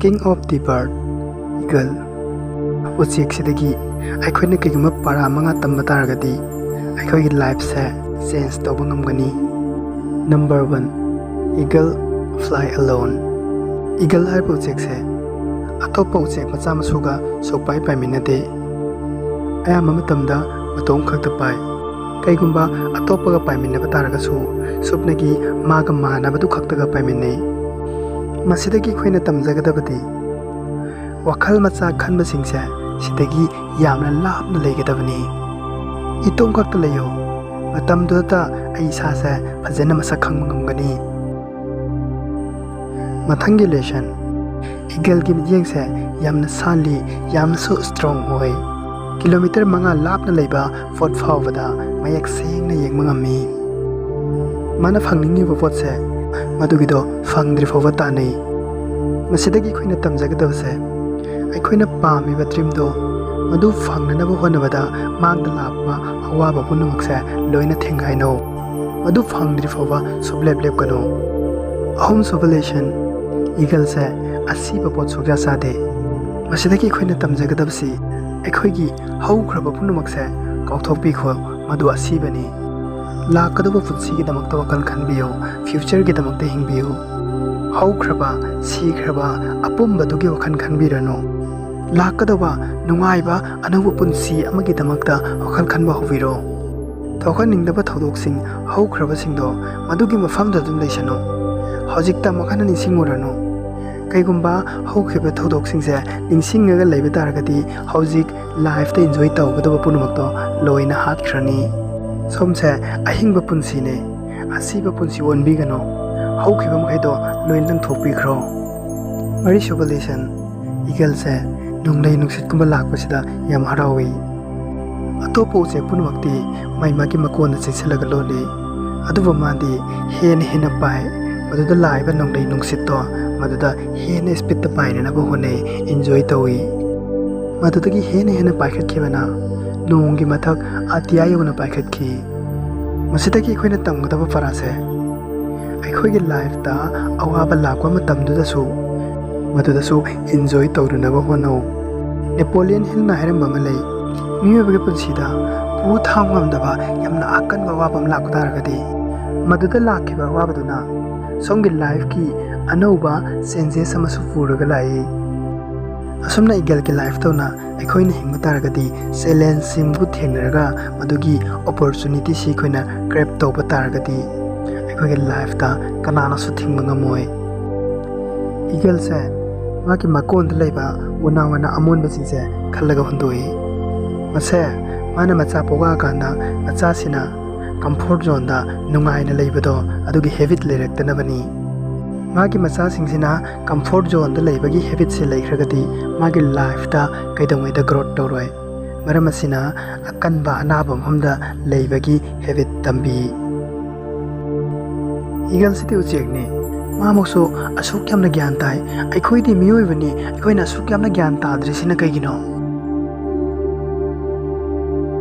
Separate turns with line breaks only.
King of the bird, eagle. Ucek sidagi aikoina kiguma para manga tamba taragadi aikoigi life se sense toba ngamgani. Number 1, eagle fly alone. Eagle haiba ucek se atopa ucek macha masuga sopai paiminade. Ayamba matamda matong khakta pai. Kaigumba atopaga paiminaba taragasu supnagi maga manabadu khaktaga paiminai. Masidagi khoina tamjagadabadi wakhal macha khanba singse sidagi yamna lapna leigadabani. Itom khakta leyo matamdota ai sase phajana masa khangma ngamgani. Mathangi lesson, eagle gi miyengse yamna sali yamna so strong hoy. Kilometer manga lapna leiba fort fawada mayak sengna yengma ngammi. Mana phangningi bopotse madugido phangdri fawa tanai. Masidagi khoina tamjagadabase aikoina pamiba dreamdo madu phangnanaba honabada mangda lapma awaba punamakse loina thengaino. Madu phangdri fawa sublebleb kano. Ahom subulation, eagle se asiba pot sugja sade. Masidagi khoina tamjagadabasi aikoigi haukraba punamakse kauthokpi kho madu asibani. Lakadaba putsi damakta wakal khanbiyo, future gi damakta hingbiyo. Haukraba sikraba apumba dugi wakan khanbirano. Lakadaba nungaiba anabu punsi amagi damakta wakal khanba hoviro. Thokhan ningdaba thodoksing haukraba singdo madugi mafamda dum leisano. Hojikta makhana nisingurano. Kaigumba haukhiba thodoksingse ningsingaga leiba taragadi hojik life ta enjoy tawgadaba punamakto loina hatkhrani. Somse ahingba punsi ne asiba punsi wonbigano haukiba mkhaido loinlang thokpikro. Mari subulation, eagle se nunglai nungsit kumba lakpasida yam harawi. Atopa ucek punamakti maimagi makona chinselaga loli aduba madi hena pai maduda laiba nunglai nungsitto maduda hena speed ta painena ba hone enjoy tawi. Madudagi hena paikhatkibana nongi mathak atiya yona paikhatki. Masidagi khoina tamgadaba parase aikoigi life ta awaba lakwa matamdudasu madudasu enjoy tawrunaba hono. Napoleon Hill na heramba malai miyobagi punsida pu thangamdaba yamna akan ba wabam laktaragadi maduda lakhiba wabaduna songi life ki anauba senses amasu puraga lai. Asumna eagle ki life tawna aikoina hingba taragadi challenge simbu thengnaraga madugi opportunity si khoina grab tawba taragadi aikoigi life ta kanana su thingba ngamoi. Eagle se maki makon leiba wana amonba singse khallaga hundoi. Mase mana macha poga kana macha sina comfort zone da nungaina leibado adugi habit leiraktanabani. Magi macha singsina comfort zone da leibagi habit se leikragadi magi life ta kaidongai da growth tawroi. Maramasina akanba anabam hamda leibagi habit tambi. Eagle city uchekni mamokso asuk yamna gyan tai aikoidi miyoibani aikoina asuk yamna gyan tadrisina kaigino.